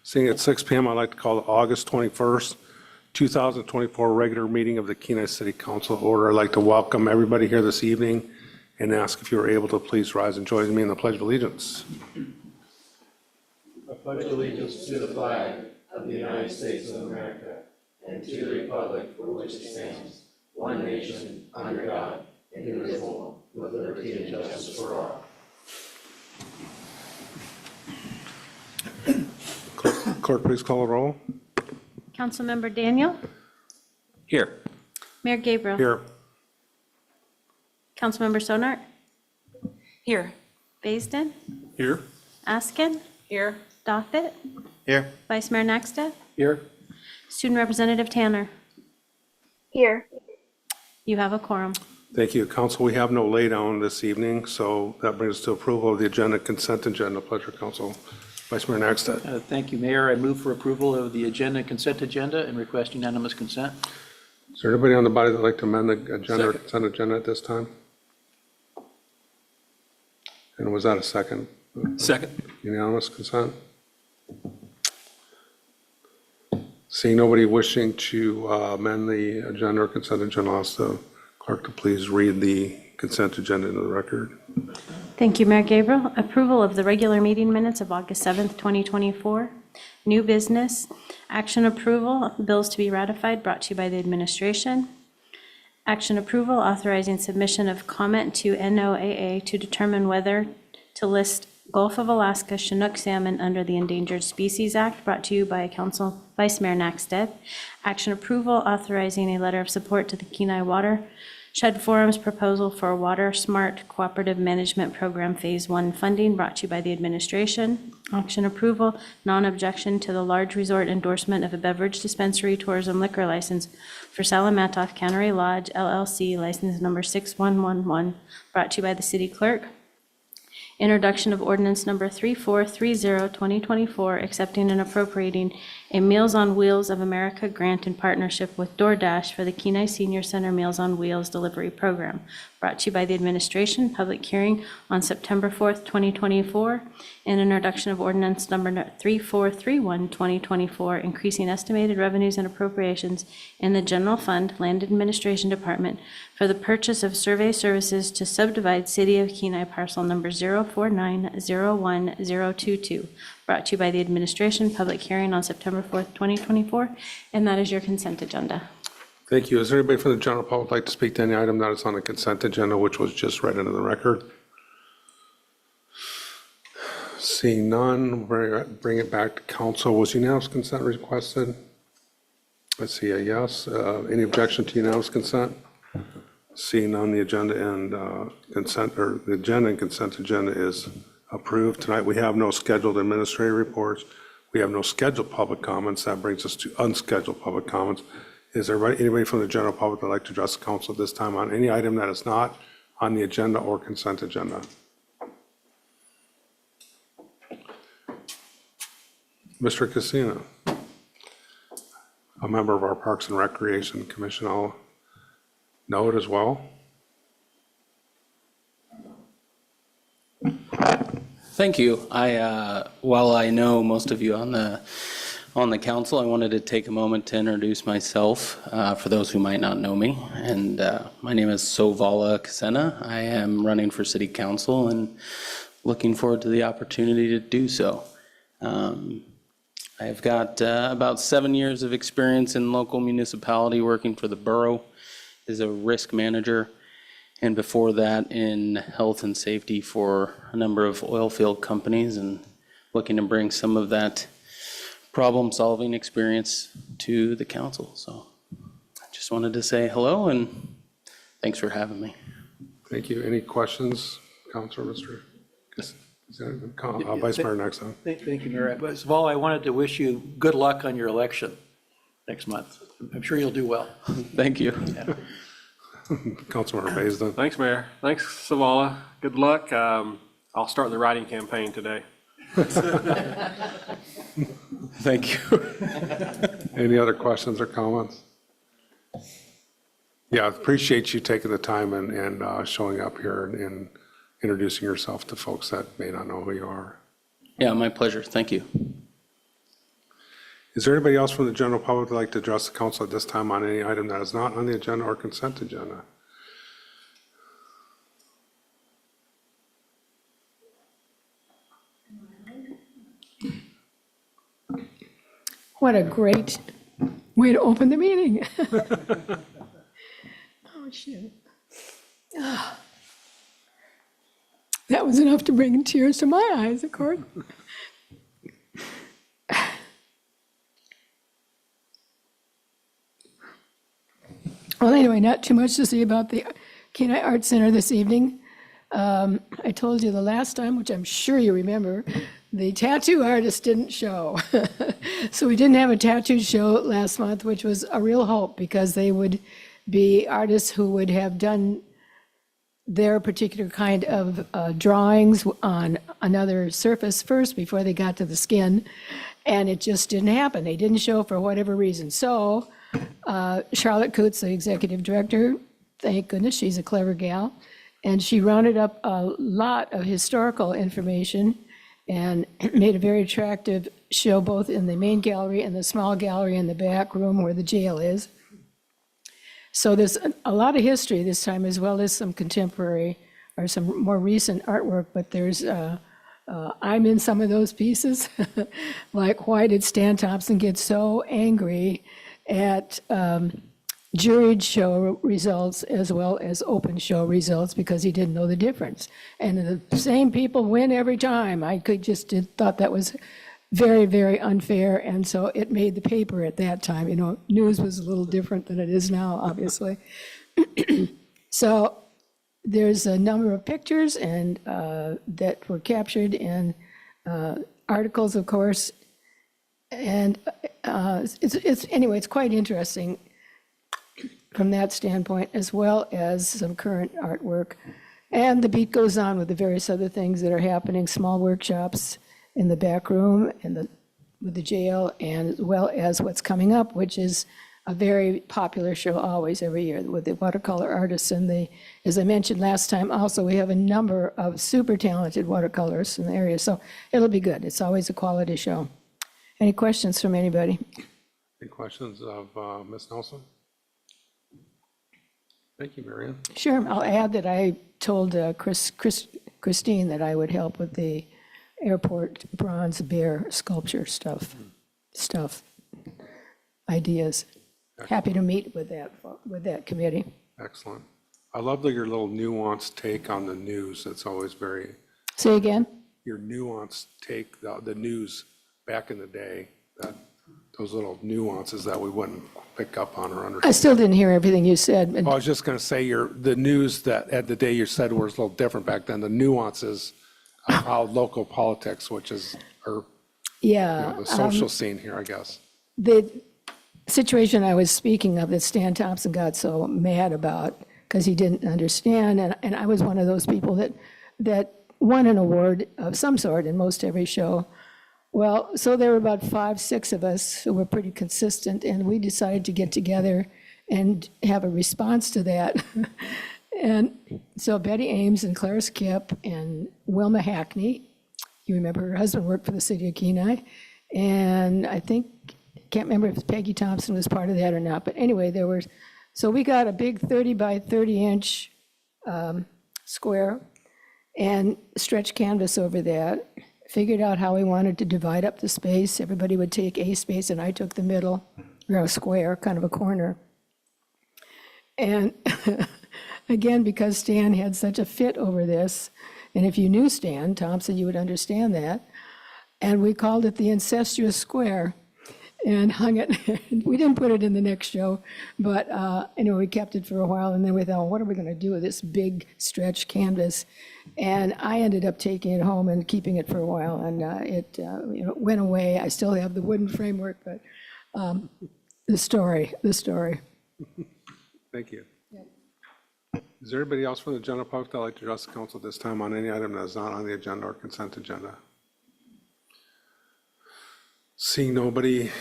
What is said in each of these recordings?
Seeing at 6 p.m., I'd like to call the August 21st, 2024 regular meeting of the Kenai City Council order. I'd like to welcome everybody here this evening and ask if you are able to please rise and join me in the Pledge of Allegiance. I pledge allegiance to the flag of the United States of America and to the republic for which it stands, one nation, under God, indivisible, with liberty and justice for all. Clerk, please call the roll. Councilmember Daniel. Here. Mayor Gabriel. Here. Councilmember Sonart. Here. Baisden. Here. Askin. Here. Doffett. Here. Vice Mayor Naxta. Here. Student Representative Tanner. Here. You have a quorum. Thank you, Council. We have no laydown this evening, so that brings us to approval of the agenda, consent agenda. Pleasure, Council. Vice Mayor Naxta. Thank you, Mayor. I move for approval of the agenda and consent agenda and request unanimous consent. Is there anybody on the body that'd like to amend the agenda or consent agenda at this time? And was that a second? Second. Unanimous consent? Seeing nobody wishing to amend the agenda or consent agenda, I'll ask the clerk to please read the consent agenda into the record. Thank you, Mayor Gabriel. Approval of the regular meeting minutes of August 7th, 2024. New business. Action approval. Bills to be ratified brought to you by the administration. Action approval authorizing submission of comment to NOAA to determine whether to list Gulf of Alaska Chinook salmon under the Endangered Species Act, brought to you by Council Vice Mayor Naxta. Action approval authorizing a letter of support to the Kenai Watershed Forum's proposal for a Water Smart Cooperative Management Program Phase 1 funding, brought to you by the administration. Action approval, non-objection to the large resort endorsement of a beverage dispensary tourism liquor license for Salamatoff Cannery Lodge LLC, license number 6111, brought to you by the city clerk. Introduction of ordinance number 3430-2024, accepting and appropriating a Meals on Wheels of America grant in partnership with DoorDash for the Kenai Senior Center Meals on Wheels delivery program, brought to you by the administration. Public hearing on September 4th, 2024. And introduction of ordinance number 3431-2024, increasing estimated revenues and appropriations in the general fund, land administration department, for the purchase of survey services to subdivide City of Kenai parcel number 049010022, brought to you by the administration. Public hearing on September 4th, 2024, and that is your consent agenda. Thank you. Is there anybody from the general public who'd like to speak to any item that is on the consent agenda, which was just read into the record? Seeing none, bring it back to council. Was unanimous consent requested? I see a yes. Any objection to unanimous consent? Seeing none, the agenda and consent agenda is approved. Tonight we have no scheduled administrative reports. We have no scheduled public comments. That brings us to unscheduled public comments. Is there anybody from the general public that would like to address the council at this time on any item that is not on the agenda or consent agenda? Mr. Casino, a member of our Parks and Recreation Commission, I'll know it as well. Thank you. While I know most of you on the council, I wanted to take a moment to introduce myself for those who might not know me. And my name is Sovala Kasena. I am running for city council and looking forward to the opportunity to do so. I've got about 7 years of experience in local municipality working for the borough as a risk manager, and before that in health and safety for a number of oil field companies, and looking to bring some of that problem-solving experience to the council. So I just wanted to say hello and thanks for having me. Thank you. Any questions, Councilor, Mr. Vice Mayor next time. Thank you, Mayor. First of all, I wanted to wish you good luck on your election next month. I'm sure you'll do well. Thank you. Councilmember Baisden. Thanks, Mayor. Thanks, Savala. Good luck. I'll start the writing campaign today. Thank you. Any other questions or comments? Yeah, I appreciate you taking the time and showing up here and introducing yourself to folks that may not know who you are. Yeah, my pleasure. Thank you. Is there anybody else from the general public that'd like to address the council at this time on any item that is not on the agenda or consent agenda? What a great way to open the meeting. Oh, shit. Ah. That was enough to bring tears to my eyes, of course. Well, anyway, not too much to say about the Kenai Art Center this evening. I told you the last time, which I'm sure you remember, the tattoo artist didn't show. So we didn't have a tattoo show last month, which was a real hope because they would be artists who would have done their particular kind of drawings on another surface first before they got to the skin. And it just didn't happen. They didn't show for whatever reason. So Charlotte Coots, the executive director, thank goodness, she's a clever gal, and she rounded up a lot of historical information and made a very attractive show both in the main gallery and the small gallery in the back room where the jail is. So there's a lot of history this time, as well as some contemporary or some more recent artwork, but there's, I'm in some of those pieces. Like, why did Stan Thompson get so angry at juried show results as well as open show results because he didn't know the difference? And the same people win every time. I thought that was very, very unfair, and so it made the paper at that time. You know, news was a little different than it is now, obviously. So there's a number of pictures and that were captured in articles, of course, and it's quite interesting from that standpoint, as well as some current artwork. And the beat goes on with the various other things that are happening, small workshops in the back room and with the jail, and as well as what's coming up, which is a very popular show always every year with the watercolor artists. And as I mentioned last time, also we have a number of super talented watercolorists in the area, so it'll be good. It's always a quality show. Any questions from anybody? Any questions of Ms. Nelson? Thank you, Marion. Sure, I'll add that I told Christine that I would help with the airport bronze bear sculpture stuff, ideas. Happy to meet with that committee. Excellent. I love your little nuanced take on the news. It's always very, Say again? your nuanced take, the news back in the day, those little nuances that we wouldn't pick up on or I understand. still didn't hear everything you said. Well, I was just going to say the news that at the day you said was a little different back then, the nuances of how local politics, which is, or Yeah. the social scene here, I guess. The situation I was speaking of that Stan Thompson got so mad about because he didn't understand, and I was one of those people that won an award of some sort in most every show. Well, so there were about 5, 6 of us who were pretty consistent, and we decided to get together and have a response to that. And so Betty Ames and Clara Skip and Wilma Hackney, you remember her husband worked for the city of Kenai, and I can't remember if Peggy Thompson was part of that or not, but anyway, so we got a big 30 by 30 inch square and stretched canvas over that, figured out how we wanted to divide up the space. Everybody would take a space and I took the middle, or a square, kind of a corner. And again, because Stan had such a fit over this, and if you knew Stan Thompson, you would understand that, and we called it the incestuous square and hung it. We didn't put it in the next show, but we kept it for a while, and then we thought, what are we going to do with this big stretch canvas? And I ended up taking it home and keeping it for a while, and it went away. I still have the wooden framework, but the story. Thank you. Is there anybody else from the general public that'd like to address the council this time on any item that is not on the agenda or consent agenda? Seeing nobody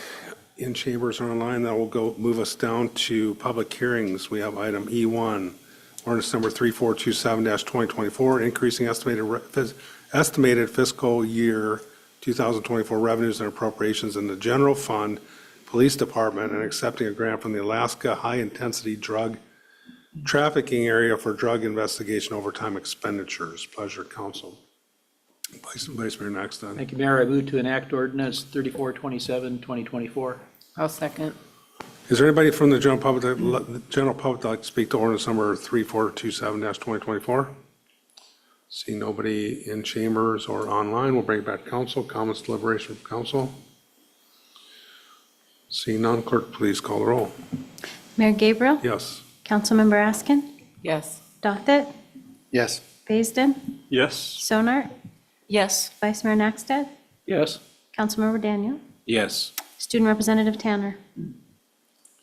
in chambers or online, that will move us down to public hearings. We have item E1, ordinance number 3427-2024, increasing estimated fiscal year 2024 revenues and appropriations in the general fund, police department, and accepting a grant from the Alaska High Intensity Drug Trafficking Area for drug investigation overtime expenditures. Pleasure, council. Vice Mayor Nexton. Thank you, Mayor. I move to enact ordinance 3427, 2024. I'll second. Is there anybody from the general public that would like to speak to ordinance number 3427-2024? See nobody in chambers or online, we'll bring it back to council. Comments, deliberation from council? See none, clerk, please call the roll. Mayor Gabriel? Yes. Councilmember Askin? Yes. Dothit? Yes. Baisden? Yes. Sonart? Yes. Vice Mayor Nakstad? Yes. Councilmember Daniel? Yes. Student Representative Tanner?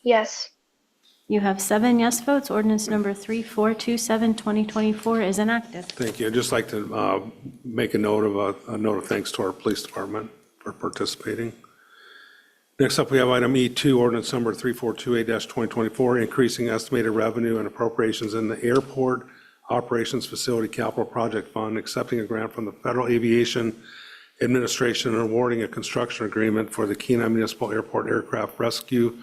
Yes. You have 7 yes votes. Ordinance number 3427, 2024 is enacted. Thank you. I'd just like to make a note of thanks to our police department for participating. Next up, we have item E2, ordinance number 3428-2024, increasing estimated revenue and appropriations in the Airport Operations Facility Capital Project Fund, accepting a grant from the Federal Aviation Administration and awarding a construction agreement for the Kenai Municipal Airport Aircraft Rescue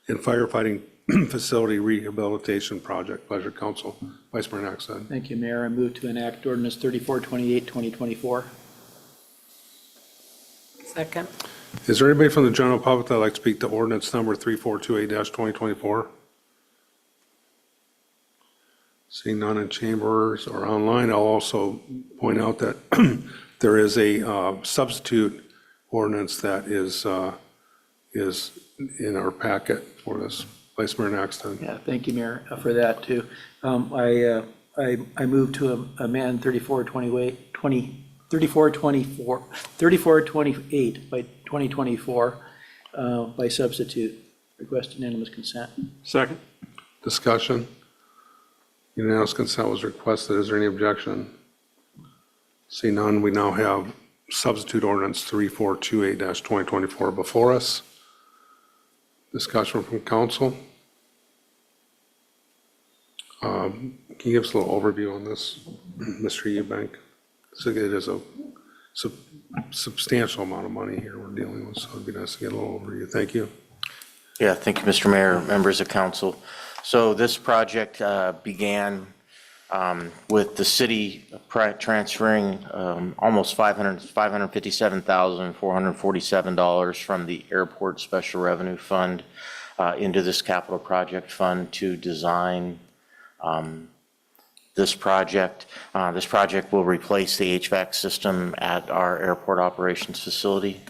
and Firefighting Facility Rehabilitation Project. Pleasure, council. Vice Mayor Nakstad. Thank you, Mayor. I move to enact ordinance 3428, 2024. Second. Is there anybody from the general public that would like to speak to ordinance number 3428-2024? Seeing none in chambers or online, I'll also point out that there is a substitute ordinance that is in our packet for this. Vice Mayor Nakstad. Yeah, thank you, Mayor, for that, too. I move to amend 3428 by 2024 by substitute. Request unanimous consent. Second. Discussion. Unanimous consent was requested. Is there any objection? See none, we now have substitute ordinance 3428-2024 before us. Discussion from council. Can you give us a little overview on this, Mr. Eubank? So it is a substantial amount of money here we're dealing with, so it'd be nice to get a little overview. Thank you. Yeah, thank you, Mr. Mayor, members of council. So this project began with the city transferring almost $557,447 from the Airport Special Revenue Fund into this capital project fund to design this project. This project will replace the HVAC system at our airport operations facility.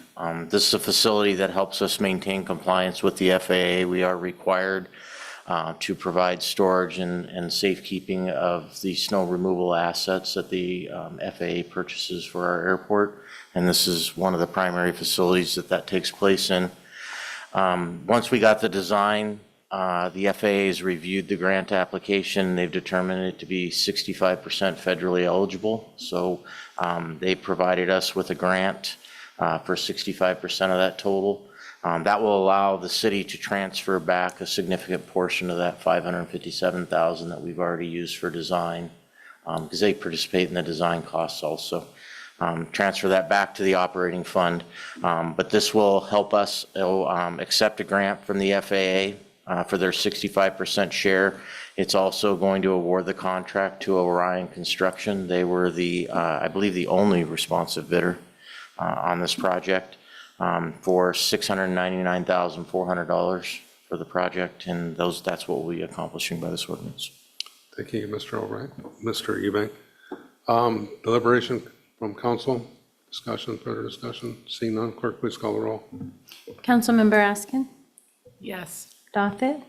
This is a facility that helps us maintain compliance with the FAA. We are required to provide storage and safekeeping of the snow removal assets that the FAA purchases for our airport. And this is one of the primary facilities that takes place in. Once we got the design, the FAA has reviewed the grant application. They've determined it to be 65% federally eligible. So they provided us with a grant for 65% of that total. That will allow the city to transfer back a significant portion of that $557,000 that we've already used for design, because they participate in the design costs also. Transfer that back to the operating fund. But this will help us accept a grant from the FAA for their 65% share. It's also going to award the contract to Orion Construction. They were I believe, the only responsive bidder on this project. For $699,400 for the project, and that's what we'll be accomplishing by this ordinance. Thank you, Mr. Albright. Mr. Eubank. Deliberation from council, discussion, further discussion. Seeing none, clerk, please call the roll. Councilmember Askin? Yes. Dothit?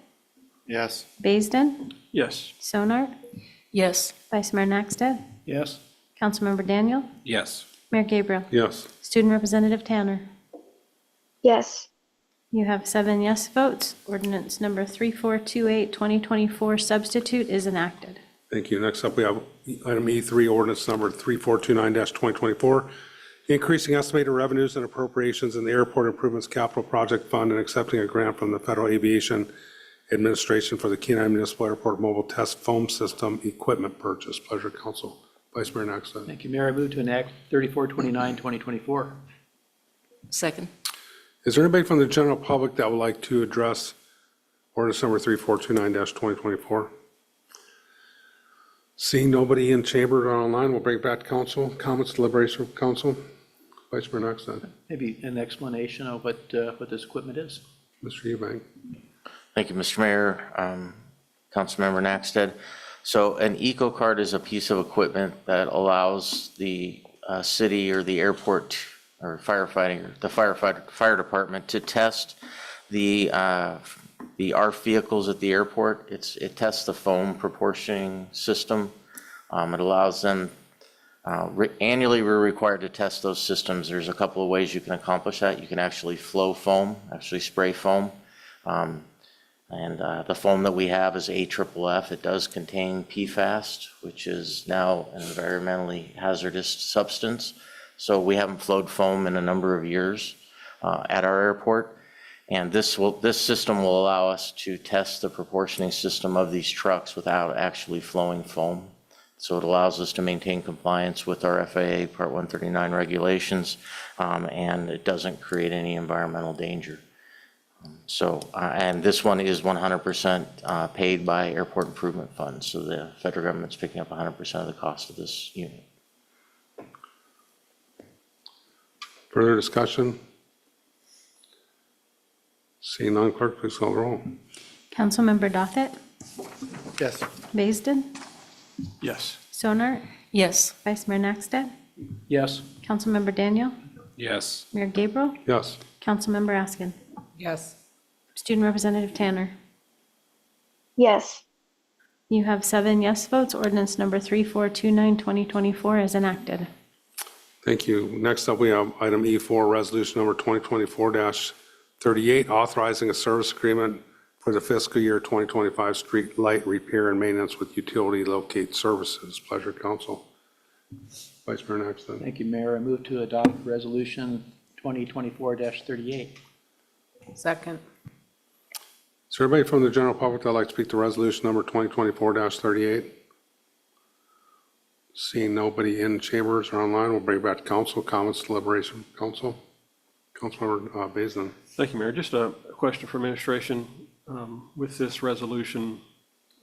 Yes. Baisden? Yes. Sonart? Yes. Vice Mayor Nakstad? Yes. Councilmember Daniel? Yes. Mayor Gabriel? Yes. Student Representative Tanner? Yes. You have 7 yes votes. Ordinance number 3428, 2024 substitute is enacted. Thank you. Next up, we have item E3, ordinance number 3429-2024, increasing estimated revenues and appropriations in the Airport Improvements Capital Project Fund and accepting a grant from the Federal Aviation Administration for the Kenai Municipal Airport Mobile Test Foam System Equipment Purchase. Pleasure, council. Vice Mayor Nakstad. Thank you, Mayor. I move to enact 3429, 2024. Second. Is there anybody from the general public that would like to address ordinance number 3429-2024? Seeing nobody in chamber or online, we'll bring it back to council. Comments, deliberation from council? Vice Mayor Knox, Maybe an explanation of what this equipment is? Mr. Eubank. Thank you, Mr. Mayor, Councilmember Naxted. So an EcoCard is a piece of equipment that allows the city or the airport or fire department to test the ARF vehicles at the airport. It tests the foam proportioning system. It allows them, annually we're required to test those systems. There's a couple of ways you can accomplish that. You can actually flow foam, actually spray foam. And the foam that we have is AFFF. It does contain PFAS, which is now an environmentally hazardous substance. So we haven't flowed foam in a number of years at our airport. And this system will allow us to test the proportioning system of these trucks without actually flowing foam. So it allows us to maintain compliance with our FAA Part 139 regulations, and it doesn't create any environmental danger. So, and this one is 100% paid by airport improvement funds. So the federal government's picking up 100% of the cost of this unit. Further discussion? Seeing none, clerk, please call the roll. Councilmember Dothett, Yes. Baisden, Yes. Sonart, Yes. Vice Mayor Nakstad, Yes. Councilmember Daniel, Yes. Mayor Gabriel, Yes. Councilmember Askin, Yes. Student Representative Tanner. Yes. You have 7 yes votes. Ordinance number 3429-2024 is enacted. Thank you. Next up, we have item E4, resolution number 2024-38, authorizing a service agreement for the fiscal year 2025 street light repair and maintenance with utility locate services. Pleasure, council. Vice Mayor Knox. Thank you, Mayor. I move to adopt Resolution 2024-38. Second. Is there anybody from the general public that would like to speak to resolution number 2024-38? Seeing nobody in chambers or online, we'll bring it back to council. Comments, deliberation, council. Councilmember Baisden. Thank you, Mayor. Just a question for administration. With this resolution,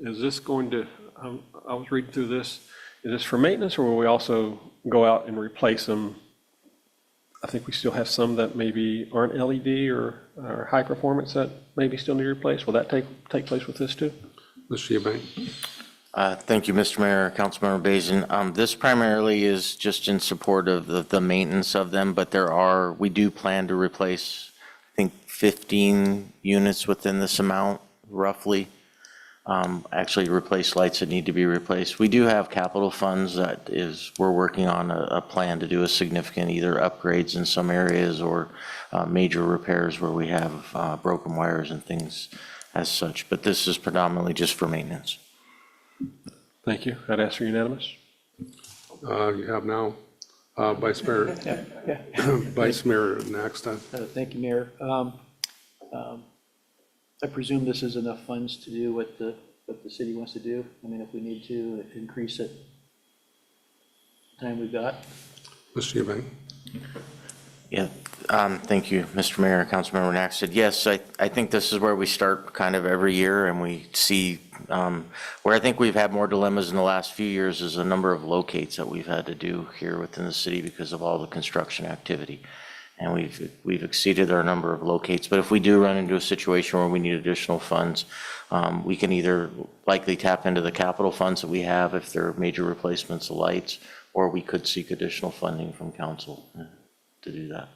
is this going to, I was reading through this, is this for maintenance or will we also go out and replace them? I think we still have some that maybe aren't LED or high performance that maybe still need replaced. Will that take place with this too? Mr. Eubank. Thank you, Mr. Mayor, Councilmember Baisden. This primarily is just in support of the maintenance of them, but we do plan to replace, I think, 15 units within this amount, roughly. Actually replace lights that need to be replaced. We do have capital funds we're working on a plan to do a significant either upgrades in some areas or major repairs where we have broken wires and things as such. But this is predominantly just for maintenance. Thank you. I'd ask for unanimous. You have now Vice Mayor, Vice Mayor Nakstad. Thank you, Mayor. I presume this is enough funds to do what the city wants to do? I mean, if we need to increase it, time we've got? Mr. Eubank. Yeah, thank you, Mr. Mayor, Councilmember Naxted. Yes, I think this is where we start kind of every year and we see where I think we've had more dilemmas in the last few years is a number of locates that we've had to do here within the city because of all the construction activity. And we've exceeded our number of locates. But if we do run into a situation where we need additional funds, we can either likely tap into the capital funds that we have if there are major replacements of lights, or we could seek additional funding from council to do that.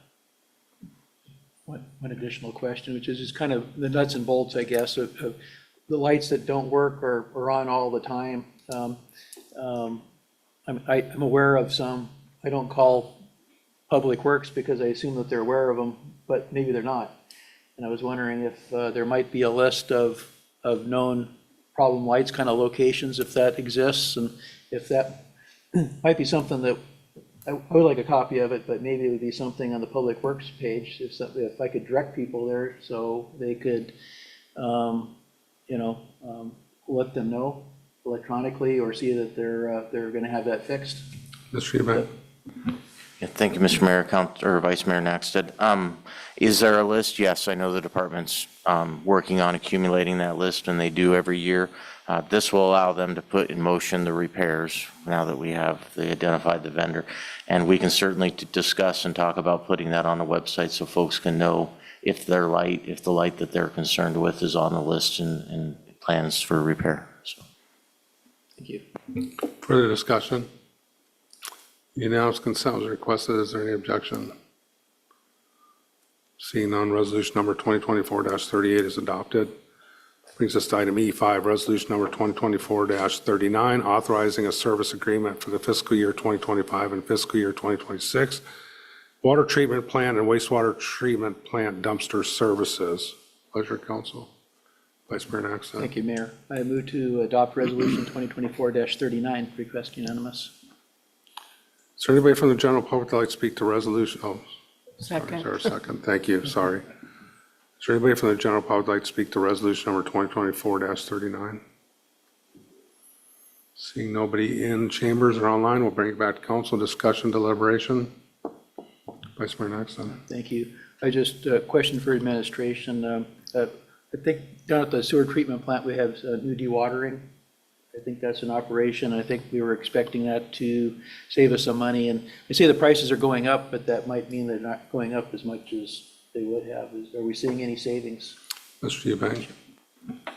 One additional question, which is kind of the nuts and bolts, I guess, of the lights that don't work or are on all the time. I'm aware of some. I don't call Public Works because I assume that they're aware of them, but maybe they're not. And I was wondering if there might be a list of known problem lights, kind of locations, if that exists, and if that might be something that I would like a copy of it, but maybe it would be something on the Public Works page, if I could direct people there so they could, let them know electronically or see that they're going to have that fixed. Mr. Eubank. Yeah, thank you, Mr. Mayor, or Vice Mayor Naxted. Is there a list? Yes, I know the department's working on accumulating that list, and they do every year. This will allow them to put in motion the repairs now that they identified the vendor. And we can certainly discuss and talk about putting that on the website so folks can know if the light that they're concerned with is on the list and plans for repair. So, Thank you. Further discussion? Unanimous consent was requested. Is there any objection? Seeing none, resolution number 2024-38 is adopted. Brings us to item E5, resolution number 2024-39, authorizing a service agreement for the fiscal year 2025 and fiscal year 2026 water treatment plant and wastewater treatment plant dumpster services. Pleasure, council. Vice Mayor Naxton. Thank you, Mayor. I move to adopt Resolution 2024-39. Request unanimous. Is there anybody from the general public that'd like to speak to resolution? Oh, sorry, Second. is there a second? Thank you, sorry. Is there anybody from the general public that'd like to speak to resolution number 2024-39? Seeing nobody in chambers or online, we'll bring it back to council discussion deliberation. Vice Mayor Naxton. Thank you. I just, question for administration. I think down at the sewer treatment plant, we have new dewatering. I think that's an operation. I think we were expecting that to save us some money. And they say the prices are going up, but that might mean they're not going up as much as they would have. Are we seeing any savings? Mr. Eubank.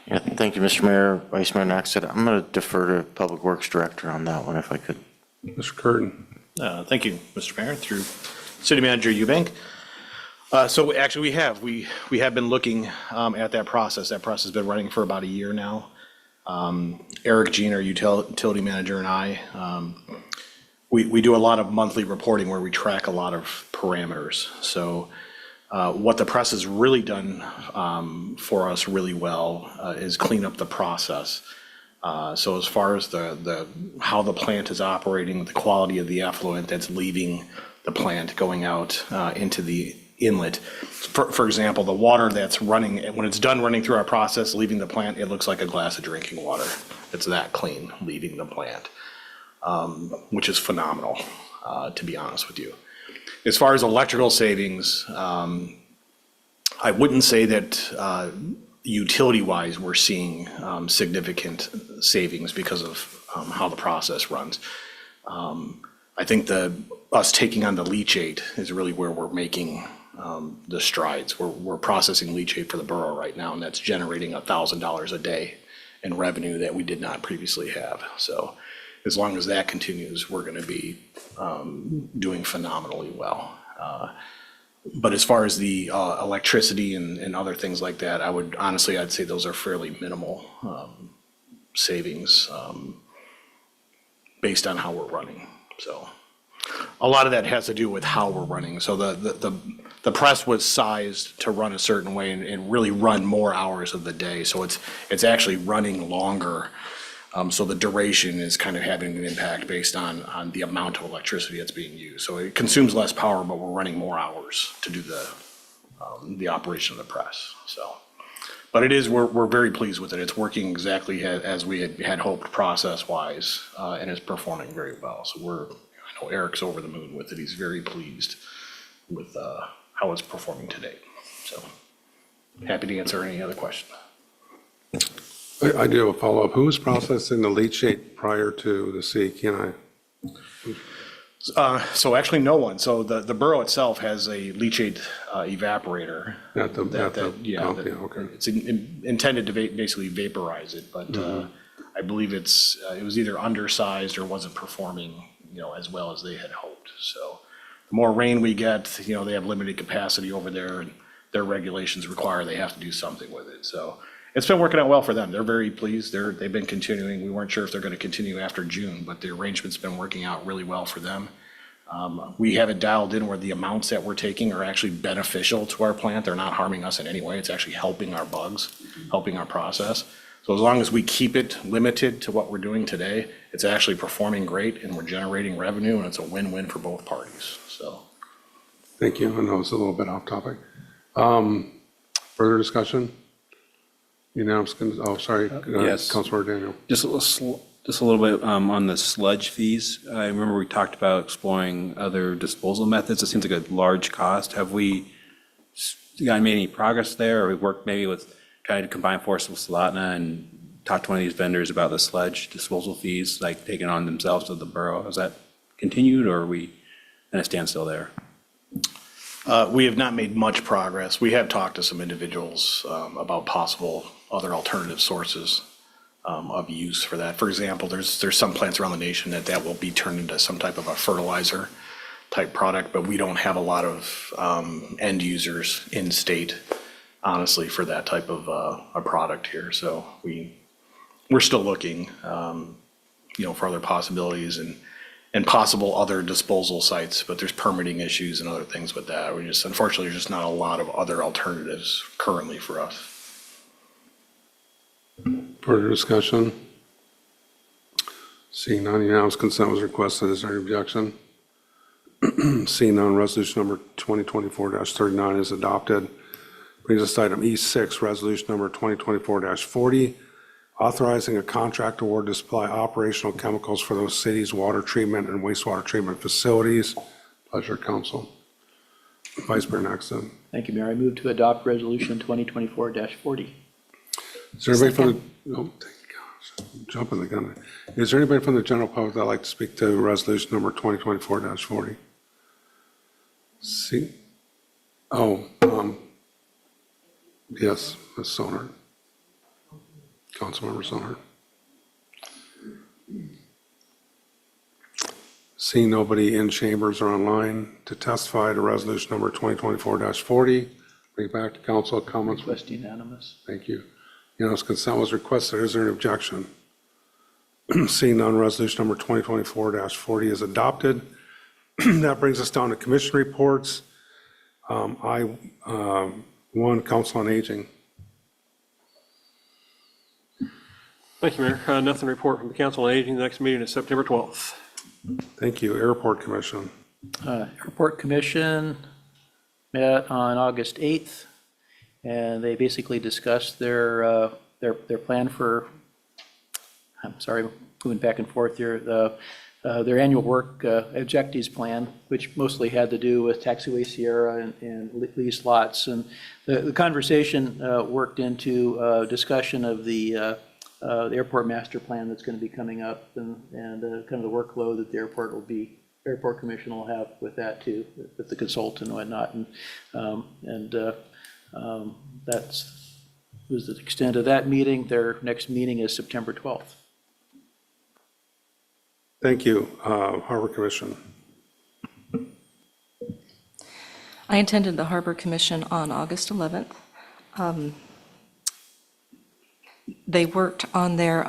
yeah, thank you, Mr. Mayor, Vice Mayor Naxted. I'm going to defer to Public Works Director on that one if I could. Mr. Curtin. Thank you, Mr. Mayor, through City Manager Eubank. So actually, we have been looking at that process. That process has been running for about a year now. Eric Jean, our utility manager, and I, we do a lot of monthly reporting where we track a lot of parameters. So what the press has really done for us really well is clean up the process. So as far as how the plant is operating, the quality of the effluent that's leaving the plant going out into the inlet. For example, the water that's running, when it's done running through our process, leaving the plant, it looks like a glass of drinking water. It's that clean leaving the plant, which is phenomenal, to be honest with you. As far as electrical savings, I wouldn't say that utility-wise we're seeing significant savings because of how the process runs. I think us taking on the leachate is really where we're making the strides. We're processing leachate for the borough right now, and that's generating $1,000 a day in revenue that we did not previously have. So as long as that continues, we're going to be doing phenomenally well. But as far as the electricity and other things like that, I'd say those are fairly minimal savings based on how we're running. So a lot of that has to do with how we're running. So the press was sized to run a certain way and really run more hours of the day. So it's actually running longer. So the duration is kind of having an impact based on the amount of electricity that's being used. So it consumes less power, but we're running more hours to do the operation of the press. So, but we're very pleased with it. It's working exactly as we had hoped process-wise, and it's performing very well. So I know Eric's over the moon with it. He's very pleased with how it's performing to date. So happy to answer any other question. I do have a follow-up. Who was processing the leachate prior to the CKNI? So actually no one. So the borough itself has a leachate evaporator. At the Yeah, pump, yeah, okay. it's intended to basically vaporize it, but I believe it was either undersized or wasn't performing, as well as they had hoped. So the more rain we get, they have limited capacity over there, and their regulations require they have to do something with it. So it's been working out well for them. They're very pleased. They've been continuing. We weren't sure if they're going to continue after June, but the arrangement's been working out really well for them. We have it dialed in where the amounts that we're taking are actually beneficial to our plant. They're not harming us in any way. It's actually helping our bugs, helping our process. So as long as we keep it limited to what we're doing today, it's actually performing great, and we're generating revenue, and it's a win-win for both parties. So. Thank you. I know it's a little bit off topic. Further discussion? Sorry. Yes. Councilmember Daniel. Just a little Just a little bit on the sludge fees. I remember we talked about exploring other disposal methods. It seems like a large cost. Have we made any progress there, or we worked maybe with trying to combine forces with Solatna and talk to one of these vendors about the sludge disposal fees, like taking on themselves with the borough? Has that continued, or are we in a standstill there? We have not made much progress. We have talked to some individuals about possible other alternative sources of use for that. For example, there's some plants around the nation that will be turned into some type of a fertilizer type product, but we don't have a lot of end users in state, honestly, for that type of a product here. So we're still looking, for other possibilities and possible other disposal sites, but there's permitting issues and other things with that. Unfortunately, there's just not a lot of other alternatives currently for us. Further discussion? Seeing none, unanimous consent was requested. Is there any objection? Seeing none, resolution number 2024-39 is adopted. Brings us to item E6, resolution number 2024-40, authorizing a contract award to supply operational chemicals for those cities' water treatment and wastewater treatment facilities. Pleasure, council. Vice Mayor Nexon. Thank you, Mayor. I move to adopt Resolution 2024-40. Is there anybody from the, oh, thank you, gosh, I'm jumping the gun. Is there anybody from the general public that'd like to speak to resolution number 2024-40? See? Oh, yes, Ms. Sonner. Councilmember Sonner. Seeing nobody in chambers or online to testify to resolution number 2024-40, bring it back to council comments. Request unanimous. Thank you. Unanimous consent was requested. Is there an objection? Seeing none, resolution number 2024-40 is adopted. That brings us down to commission reports. I1, Council on Aging. Thank you, Mayor. Nothing to report from the Council on Aging. The next meeting is September 12th. Thank you. Airport Commission. Airport Commission met on August 8th, and they basically discussed their plan for, I'm sorry, moving back and forth here, their annual work objectives plan, which mostly had to do with Taxiway Sierra and leased lots. And the conversation worked into discussion of the airport master plan that's going to be coming up, and kind of the workload that the airport commission will have with that too, with the consultant and whatnot. And that's was the extent of that meeting. Their next meeting is September 12th. Thank you. Harbor Commission. I attended the Harbor Commission on August 11th. They worked on their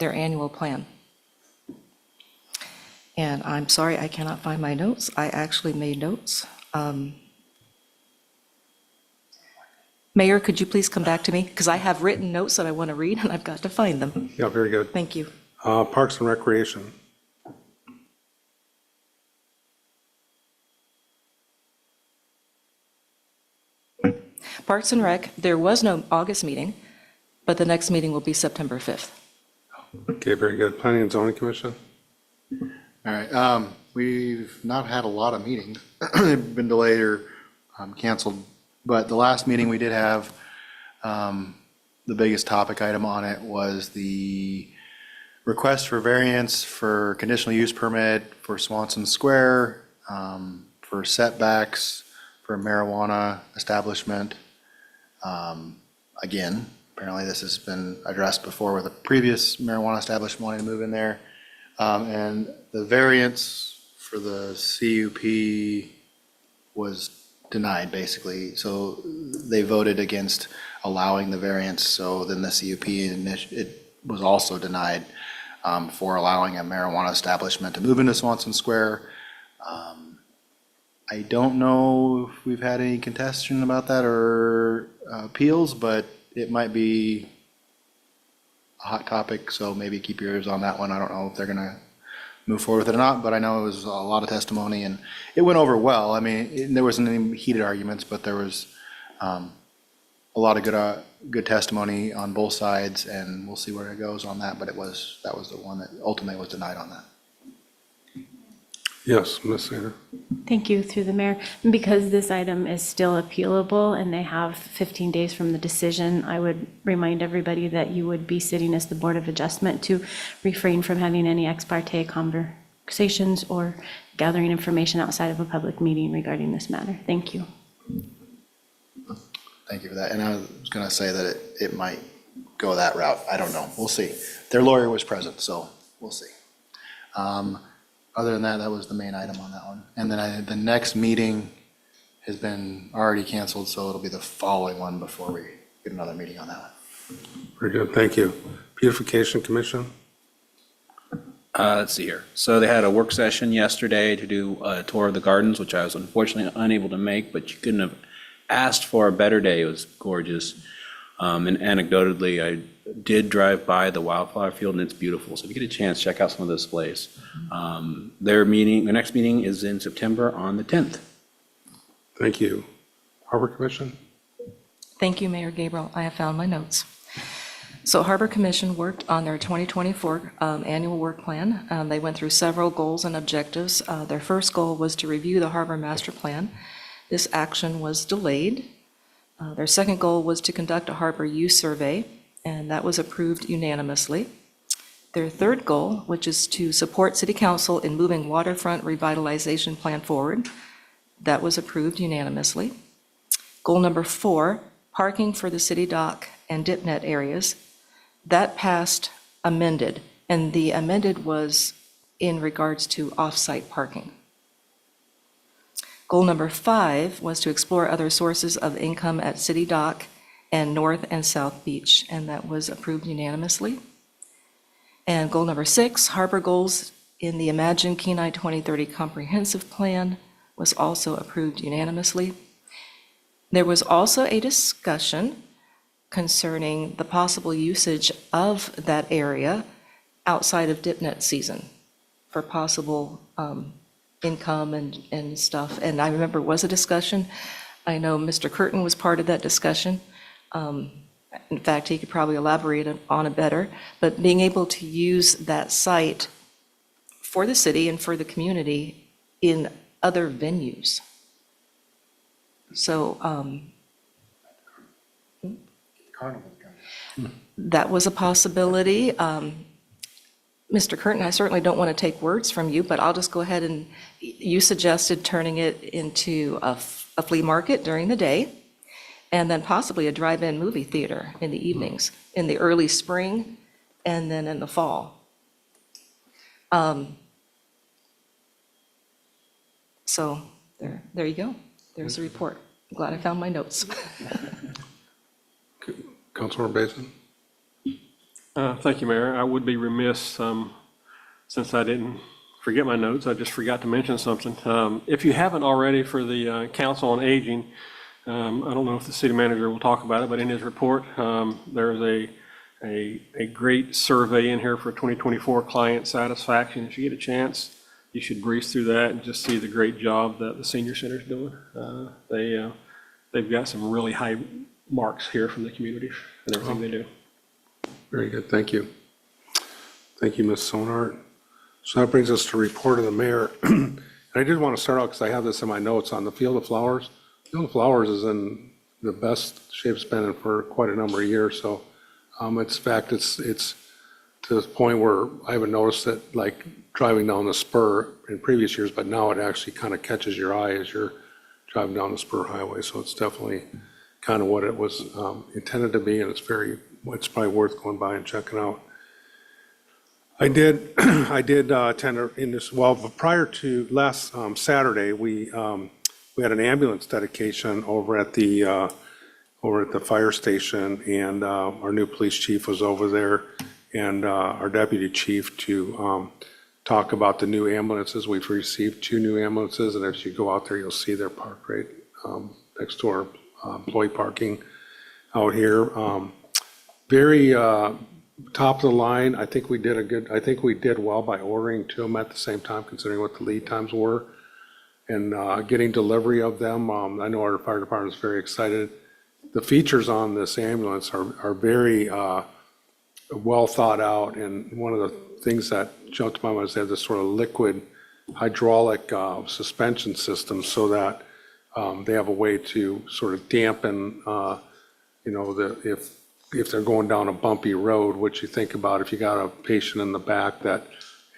annual plan. And I'm sorry, I cannot find my notes. I actually made notes. Mayor, could you please come back to me? Because I have written notes that I want to read, and I've got to find them. Yeah, very good. Thank you. Parks and Recreation. Parks and Rec, there was no August meeting, but the next meeting will be September 5th. Okay, very good. Planning and Zoning Commission. All right, we've not had a lot of meetings. They've been delayed or canceled, but the last meeting we did have, the biggest topic item on it was the request for variance for conditional use permit for Swanson Square, for setbacks for marijuana establishment. Again, apparently this has been addressed before with a previous marijuana establishment wanting to move in there. And the variance for the CUP was denied, basically. So they voted against allowing the variance. So then the CUP, it was also denied for allowing a marijuana establishment to move into Swanson Square. I don't know if we've had any contestation about that or appeals, but it might be a hot topic, so maybe keep your ears on that one. I don't know if they're gonna move forward with it or not, but I know it was a lot of testimony and it went over well. I mean, there wasn't any heated arguments, but there was a lot of good testimony on both sides, and we'll see where it goes on that, but that was the one that ultimately was denied on that. Yes, Ms. Sainer. Thank you, through the mayor. Because this item is still appealable and they have 15 days from the decision, I would remind everybody that you would be sitting as the Board of Adjustment to refrain from having any ex parte conversations or gathering information outside of a public meeting regarding this matter. Thank you. Thank you for that. And I was going to say that it might go that route. I don't know. We'll see. Their lawyer was present, so we'll see. Other than that, that was the main item on that one. And then the next meeting has been already canceled, so it'll be the following one before we get another meeting on that one. Very good, thank you. Beautification Commission? Let's see here. So they had a work session yesterday to do a tour of the gardens, which I was unfortunately unable to make, but you couldn't have asked for a better day. It was gorgeous. And anecdotally, I did drive by the wildflower field, and it's beautiful. So if you get a chance, check out some of the displays. Their next meeting is in September on the 10th. Thank you. Harbor Commission? Thank you, Mayor Gabriel. I have found my notes. So Harbor Commission worked on their 2024 annual work plan. They went through several goals and objectives. Their first goal was to review the harbor master plan. This action was delayed. Their second goal was to conduct a harbor use survey, and that was approved unanimously. Their third goal, which is to support City Council in moving waterfront revitalization plan forward, that was approved unanimously. Goal number 4, parking for the city dock and DipNet areas, that passed amended, and the amended was in regards to off-site parking. Goal number 5 was to explore other sources of income at City Dock and North and South Beach, and that was approved unanimously. And goal number 6, harbor goals in the Imagine Kenai 2030 Comprehensive Plan, was also approved unanimously. There was also a discussion concerning the possible usage of that area outside of DipNet season for possible income and stuff. And I remember it was a discussion. I know Mr. Curtin was part of that discussion. In fact, he could probably elaborate on it better. But being able to use that site for the city and for the community in other venues. So that was a possibility. Mr. Curtin, I certainly don't want to take words from you, but I'll just go ahead and, you suggested turning it into a flea market during the day, and then possibly a drive-in movie theater in the evenings, in the early spring, and then in the fall. So there you go. There's the report. I'm glad I found my notes. Councilmember Basin? Thank you, Mayor. I would be remiss, since I didn't forget my notes, I just forgot to mention something. If you haven't already, for the Council on Aging, I don't know if the city manager will talk about it, but in his report, there's a great survey in here for 2024 client satisfaction. If you get a chance, you should breeze through that and just see the great job that the senior center is doing. They've got some really high marks here from the community and everything they do. Very good, thank you. Thank you, Ms. Sonart. So that brings us to report of the mayor. And I did want to start out, because I have this in my notes, on the Field of Flowers. Field of Flowers is in the best shape it's been in for quite a number of years. So it's to the point where I haven't noticed it, like driving down the spur in previous years, but now it actually kind of catches your eye as you're driving down the spur highway. So it's definitely kind of what it was intended to be, and it's probably worth going by and checking out. I did attend in this, well, prior to last Saturday, we had an ambulance dedication over at the fire station, and our new police chief was over there, and our deputy chief, to talk about the new ambulances. We've received 2 new ambulances, and as you go out there, you'll see they're parked right next to our employee parking out here. Very top of the line. I think we did well by ordering 2 of them at the same time, considering what the lead times were, and getting delivery of them. I know our fire department is very excited the features on this ambulance are very well thought out, and one of the things that jumped to my mind is they have this sort of liquid hydraulic suspension system, so that they have a way to sort of dampen, if they're going down a bumpy road, which you think about if you got a patient in the back that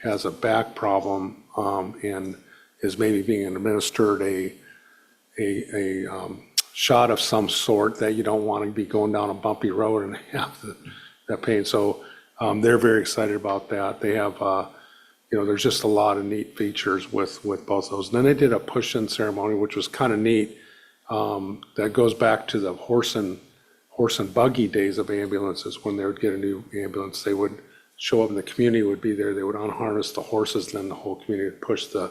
has a back problem and is maybe being administered a shot of some sort, that you don't want to be going down a bumpy road and have that pain. So they're very excited about that. They have, there's just a lot of neat features with both those. And then they did a push-in ceremony, which was kind of neat. That goes back to the horse and buggy days of ambulances. When they would get a new ambulance, they would show up and the community would be there. They would unharness the horses, and then the whole community would push the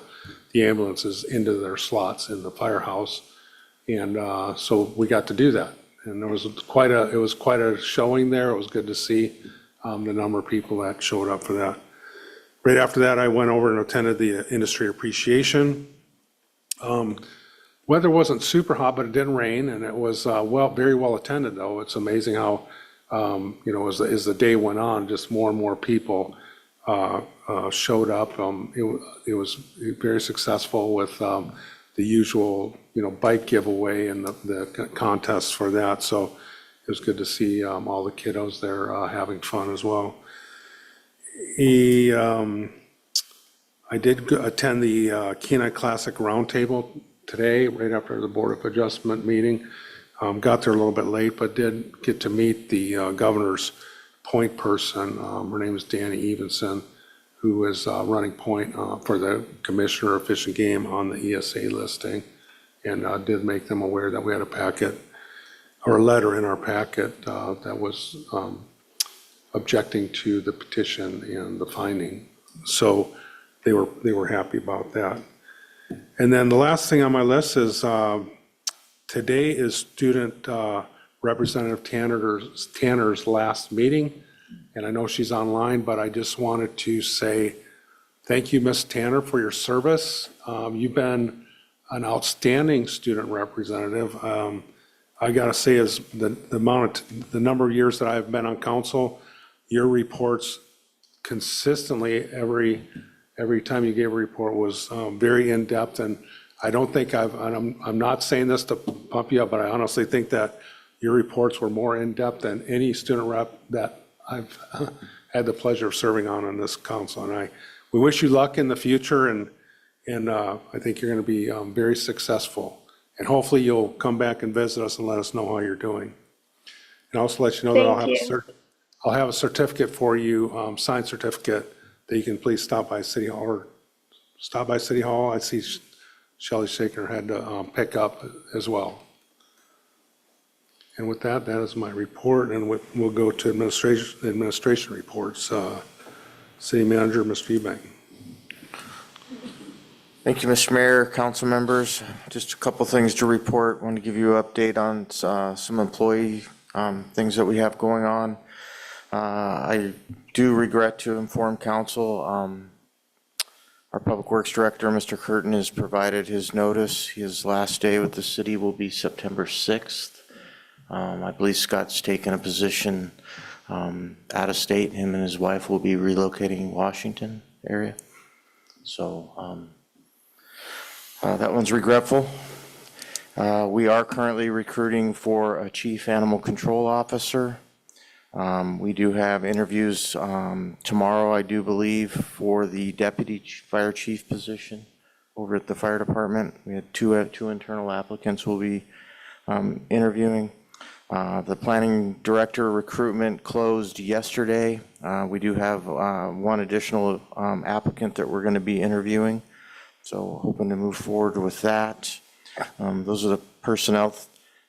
ambulances into their slots in the firehouse. And so we got to do that. And it was quite a showing there. It was good to see the number of people that showed up for that. Right after that, I went over and attended the industry appreciation. Weather wasn't super hot, but it didn't rain, and it was very well attended, though. It's amazing how, as the day went on, just more and more people showed up. It was very successful with the usual, bike giveaway and the contests for that. So it was good to see all the kiddos there having fun as well. I did attend the Kenai Classic Roundtable today, right after the Board of Adjustment meeting. Got there a little bit late, but did get to meet the governor's point person. Her name is Danny Evenson, who is running point for the Commissioner of Fish and Game on the ESA listing, and did make them aware that we had a packet, or a letter in our packet that was objecting to the petition and the finding. So they were happy about that. And then the last thing on my list is today is Student Representative Tanner's last meeting. And I know she's online, but I just wanted to say thank you, Ms. Tanner, for your service. You've been an outstanding student representative. I gotta say, is the number of years that I've been on council, your reports consistently every time you gave a report was very in-depth, and I don't think I'm not saying this to pump you up, but I honestly think that your reports were more in-depth than any student rep that I've had the pleasure of serving on this council. And we wish you luck in the future, and I think you're going to be very successful. And hopefully you'll come back and visit us and let us know how you're doing. And also let you know that I'll have a certificate for you, signed certificate, that you can please stop by City Hall. I see Shelley shaking her head to pick up as well. And with that, that is my report, and we'll go to administration reports. City Manager, Mr. Eubank. Thank you, Mr. Mayor, council members. Just a couple things to report. Want to give you an update on some employee things that we have going on. I do regret to inform council, our Public Works Director, Mr. Curtin, has provided his notice. His last day with the city will be September 6th. I believe Scott's taken a position out of state. Him and his wife will be relocating Washington area. So that one's regretful. We are currently recruiting for a chief animal control officer. We do have interviews tomorrow, I do believe, for the deputy fire chief position over at the fire department. We had two internal applicants we'll be interviewing. The planning director recruitment closed yesterday. We do have one additional applicant that we're going to be interviewing, so hoping to move forward with that. Those are the personnel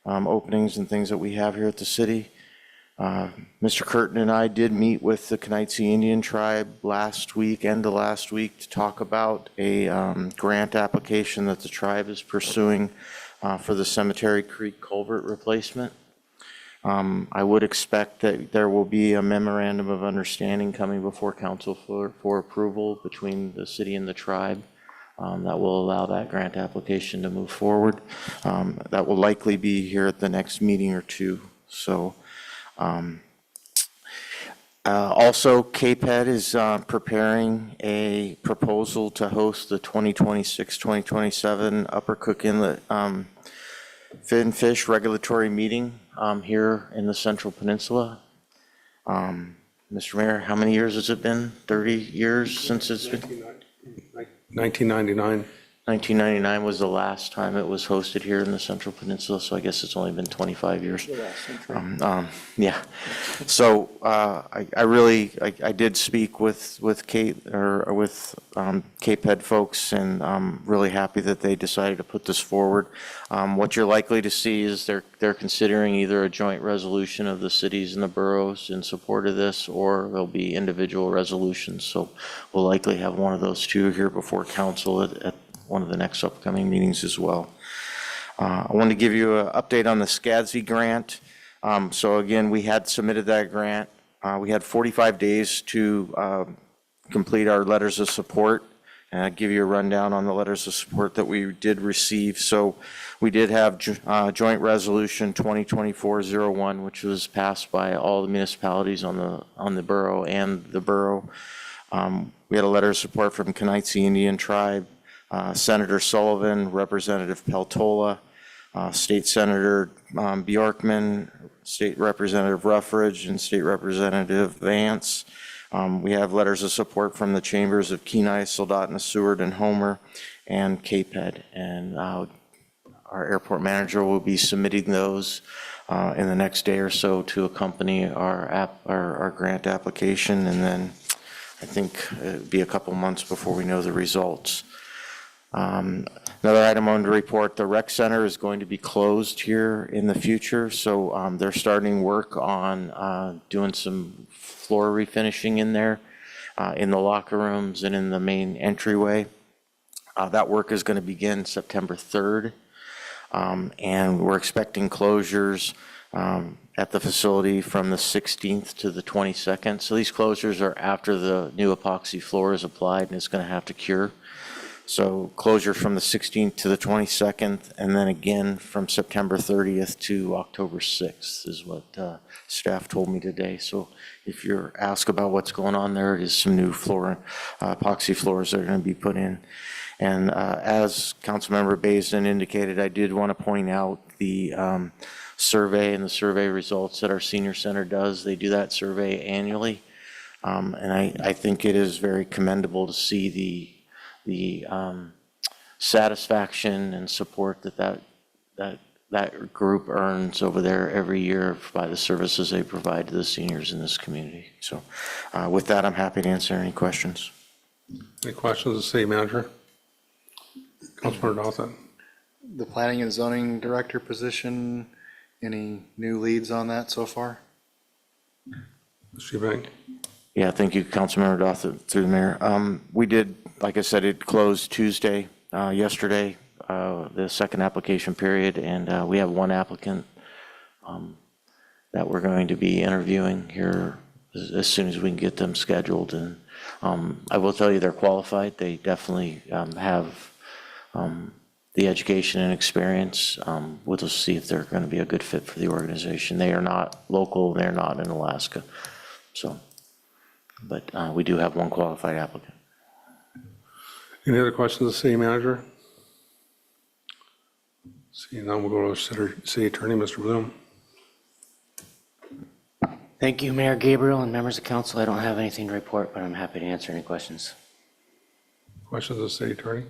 openings and things that we have here at the city. Mr. Curtin and I did meet with the Kenichi Indian Tribe end of last week, to talk about a grant application that the tribe is pursuing for the Cemetery Creek culvert replacement. I would expect that there will be a memorandum of understanding coming before council for approval between the city and the tribe that will allow that grant application to move forward. That will likely be here at the next meeting or two. So also, KPED is preparing a proposal to host the 2026-2027 Upper Cook Inlet Finfish Regulatory Meeting here in the Central Peninsula. Mr. Mayor, how many years has it been? 30 years since it's been? 1999. 1999 was the last time it was hosted here in the Central Peninsula, so I guess it's only been 25 years. Yeah. So I did speak with Kate, or with KPED folks, and I'm really happy that they decided to put this forward. What you're likely to see is they're considering either a joint resolution of the cities and the boroughs in support of this, or there'll be individual resolutions. So we'll likely have one of those two here before council at one of the next upcoming meetings as well. I wanted to give you an update on the SCADSI grant. So again, we had submitted that grant. We had 45 days to complete our letters of support. And I'll give you a rundown on the letters of support that we did receive. So we did have Joint Resolution 2024-01, which was passed by all the municipalities on the borough and the borough. We had a letter of support from Kenaitze Indian Tribe, Senator Sullivan, Representative Peltola, State Senator Bjorkman, State Representative Ruffridge, and State Representative Vance. We have letters of support from the chambers of Kenai, Soldotna, Seward, and Homer, and KPED. And our airport manager will be submitting those in the next day or so to accompany our grant application. And then I think it'll be a couple months before we know the results. Another item on the report, the rec center is going to be closed here in the future. So they're starting work on doing some floor refinishing in there, in the locker rooms and in the main entryway. That work is going to begin September 3rd. And we're expecting closures at the facility from the 16th to the 22nd. So these closures are after the new epoxy floor is applied and it's going to have to cure. So closure from the 16th to the 22nd, and then again from September 30th to October 6th is what staff told me today. So if you're asked about what's going on there, it is some new floor, epoxy floors that are going to be put in. And as Councilmember Basin indicated, I did want to point out the survey and the survey results that our senior center does. They do that survey annually. And I think it is very commendable to see the satisfaction and support that group earns over there every year by the services they provide to the seniors in this community. So with that, I'm happy to answer any questions. Any questions of the city manager? Councilmember Dawson. The planning and zoning director position, any new leads on that so far? Mr. Eubank. Yeah, thank you, Councilmember Dawson, through the mayor. We did, like I said, it closed Tuesday, yesterday, the second application period, and we have one applicant that we're going to be interviewing here as soon as we can get them scheduled. And I will tell you they're qualified. They definitely have the education and experience. We'll just see if they're going to be a good fit for the organization. They are not local, they're not in Alaska. So, but we do have one qualified applicant. Any other questions of the city manager? Seeing none, we'll go to city attorney, Mr. Bloom. Thank you, Mayor Gabriel and members of council. I don't have anything to report, but I'm happy to answer any questions. Questions of the city attorney?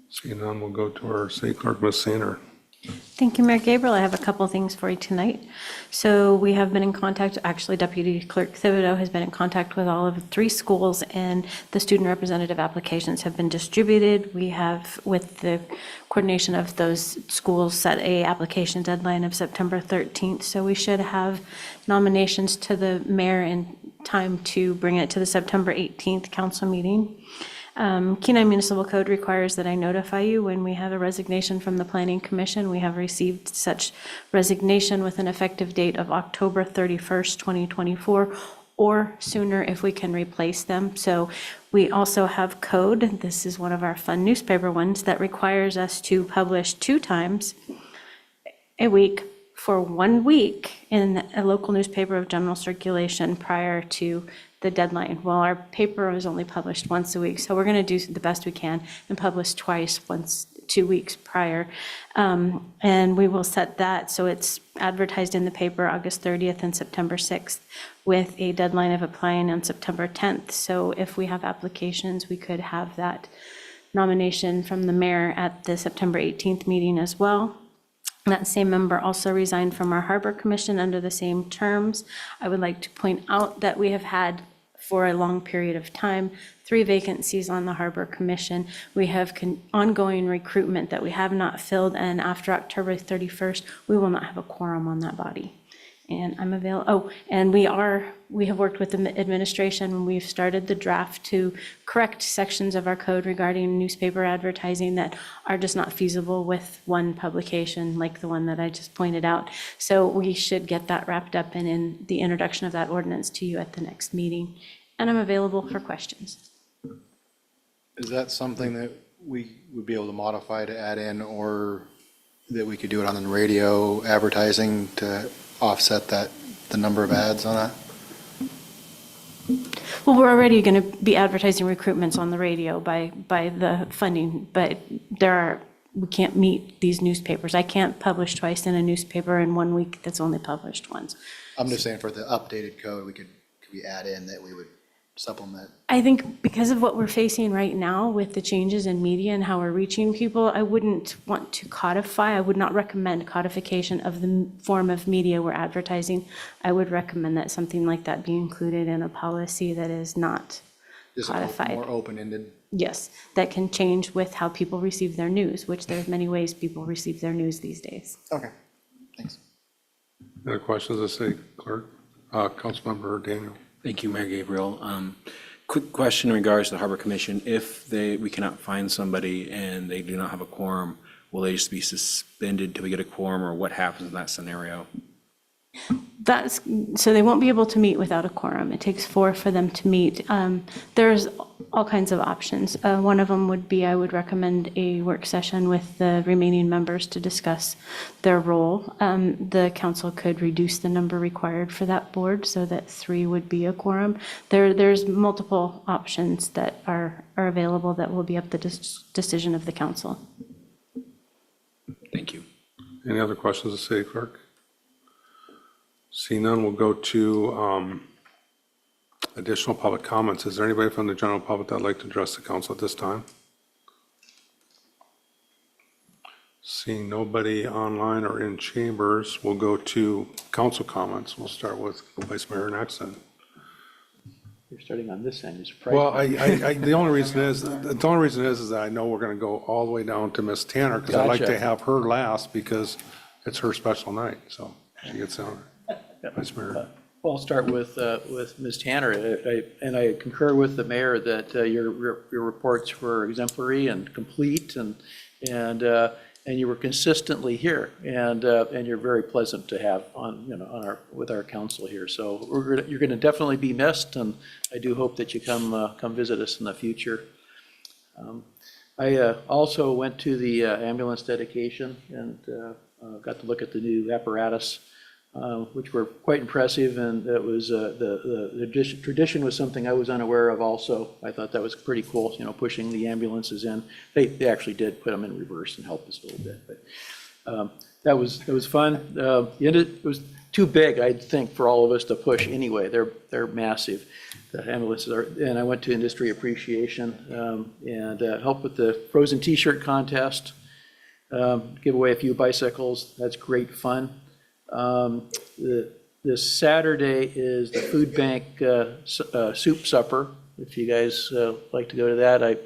Seeing none, we'll go to our city clerk, Ms. Sander. Thank you, Mayor Gabriel. I have a couple things for you tonight. So we have been in contact, actually Deputy Clerk Thibodeau has been in contact with all of 3 schools, and the student representative applications have been distributed. We have, with the coordination of those schools, set a application deadline of September 13th. So we should have nominations to the mayor in time to bring it to the September 18th council meeting. Kenai Municipal Code requires that I notify you when we have a resignation from the Planning Commission. We have received such resignation with an effective date of October 31st, 2024, or sooner if we can replace them. So we also have code. This is one of our fun newspaper ones that requires us to publish 2 times a week for 1 week in a local newspaper of general circulation prior to the deadline. Well, our paper is only published once a week, so we're going to do the best we can and publish twice, 2 weeks prior. And we will set that, so it's advertised in the paper August 30th and September 6th with a deadline of applying on September 10th. So if we have applications, we could have that nomination from the mayor at the September 18th meeting as well. That same member also resigned from our Harbor Commission under the same terms. I would like to point out that we have had, for a long period of time, 3 vacancies on the Harbor Commission. We have ongoing recruitment that we have not filled, and after October 31st, we will not have a quorum on that body. And I'm available, and we have worked with the administration, and we've started the draft to correct sections of our code regarding newspaper advertising that are just not feasible with one publication, like the one that I just pointed out. So we should get that wrapped up and in the introduction of that ordinance to you at the next meeting. And I'm available for questions. Is that something that we would be able to modify to add in, or that we could do it on the radio advertising to offset the number of ads on that? Well, we're already going to be advertising recruitments on the radio by the funding, but we can't meet these newspapers. I can't publish twice in a newspaper in 1 week that's only published once. I'm just saying for the updated code, could we add in that we would supplement? I think because of what we're facing right now with the changes in media and how we're reaching people, I wouldn't want to codify. I would not recommend codification of the form of media we're advertising. I would recommend that something like that be included in a policy that is not Just codified. more open-ended? Yes, that can change with how people receive their news, which there's many ways people receive their news these days. Okay, thanks. Any other questions, the city clerk? Councilmember Daniel. Thank you, Mayor Gabriel. Quick question in regards to the Harbor Commission. If we cannot find somebody and they do not have a quorum, will they just be suspended till we get a quorum, or what happens in that scenario? So they won't be able to meet without a quorum. It takes 4 for them to meet. There's all kinds of options. One of them would be, I would recommend a work session with the remaining members to discuss their role. The council could reduce the number required for that board so that 3 would be a quorum. There's multiple options that are available that will be up the decision of the council. Thank you. Any other questions, the city clerk? Seeing none, we'll go to additional public comments. Is there anybody from the general public that'd like to address the council at this time? Seeing nobody online or in chambers, we'll go to council comments. We'll start with Vice Mayor Nexon. You're starting on this end, you surprised me. Well, the only reason is that I know we're going to go all the way down to Miss Tanner, because I'd like to Gotcha. have her last because it's her special night, so she gets on. Vice Mayor. Well, I'll start with Ms. Tanner, and I concur with the mayor that your reports were exemplary and complete, and you were consistently here, and you're very pleasant to have on with our council here. So you're going to definitely be missed, and I do hope that you come visit us in the future. I also went to the ambulance dedication and got to look at the new apparatus, which were quite impressive, and it was the tradition was something I was unaware of also. I thought that was pretty cool, pushing the ambulances in. They actually did put them in reverse and help us a little bit, but that was fun. It was too big, I think, for all of us to push anyway. They're massive, the ambulances are. And I went to industry appreciation and helped with the frozen T-shirt contest, give away a few bicycles. That's great fun. This Saturday is the food bank soup supper. If you guys like to go to that, I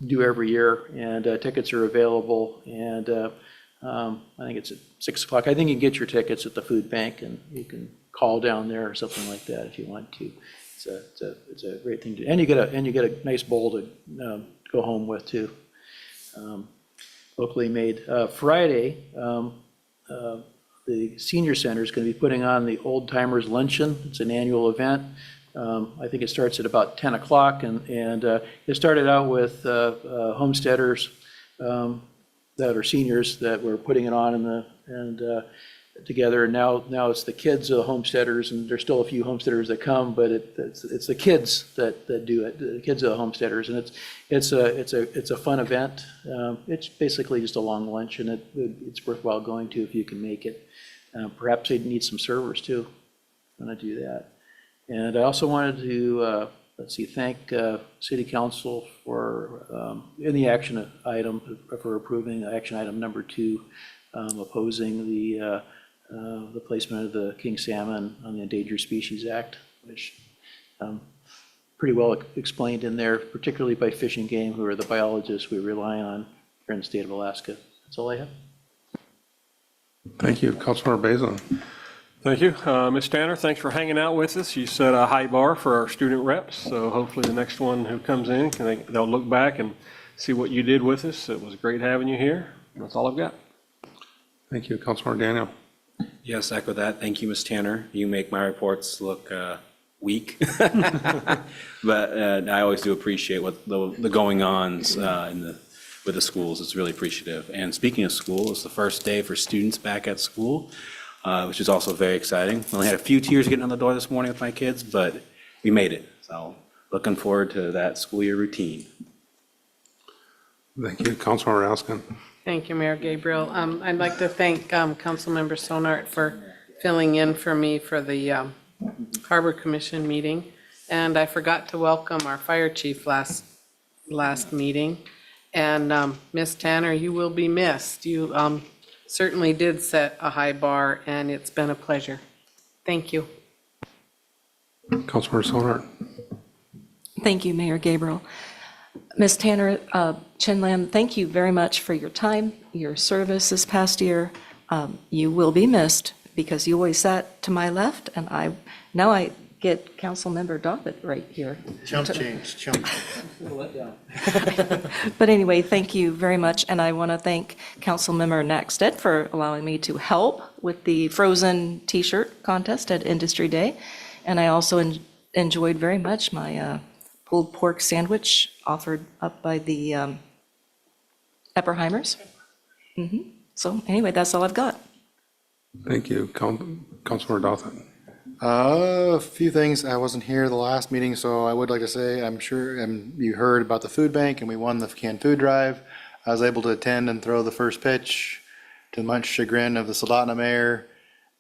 do every year, and tickets are available. And I think it's at 6 o'clock. I think you can get your tickets at the food bank, and you can call down there or something like that if you want to. It's a great thing to do, and you get a nice bowl to go home with too. Locally made. Friday. the senior center is going to be putting on the Old Timers Luncheon. It's an annual event. I think it starts at about 10 o'clock, and it started out with homesteaders that are seniors that were putting it on together, and now it's the kids of the homesteaders, and there's still a few homesteaders that come, but it's the kids that do it, the kids of the homesteaders, and it's a fun event. It's basically just a long lunch, and it's worthwhile going to if you can make it. Perhaps they'd need some servers too, when I do that. And I also wanted to, thank City Council for, in the action item, for approving action item number 2, opposing the placement of the king salmon on the Endangered Species Act, which pretty well explained in there, particularly by Fish and Game, who are the biologists we rely on here in the state of Alaska. That's all I have. Thank you. Councilmember Basin. Thank you. Ms. Tanner, thanks for hanging out with us. You set a high bar for our student reps, so hopefully the next one who comes in, they'll look back and see what you did with us. It was great having you here. That's all I've got. Thank you. Councilmember Daniel. Yes, echo that. Thank you, Ms. Tanner. You make my reports look weak. But I always do appreciate what the going-ons with the schools. It's really appreciative. And speaking of school, it's the first day for students back at school, which is also very exciting. I only had a few tears getting on the door this morning with my kids, but we made it. So looking forward to that school year routine. Thank you. Councilmember Raskin. Thank you, Mayor Gabriel. I'd like to thank Councilmember Sonart for filling in for me for the Harbor Commission meeting. And I forgot to welcome our fire chief last meeting. And Ms. Tanner, you will be missed. You certainly did set a high bar, and it's been a pleasure. Thank you. Councilmember Sonart. Thank you, Mayor Gabriel. Ms. Tanner, Chen Lam, thank you very much for your time, your service this past year. You will be missed because you always sat to my left, and now I get Councilmember Dobbit right here. Chump change, chump. But anyway, thank you very much, and I want to thank Councilmember Nackstedt for allowing me to help with the Frozen T-shirt contest at Industry Day, and I also enjoyed very much my pulled pork sandwich offered up by the Epperheimers. So anyway, that's all I've got. Thank you. Councilmember Dothett. A few things. I wasn't here the last meeting, so I would like to say, I'm sure you heard about the food bank and we won the canned food drive. I was able to attend and throw the first pitch to much chagrin of the Soldotna mayor.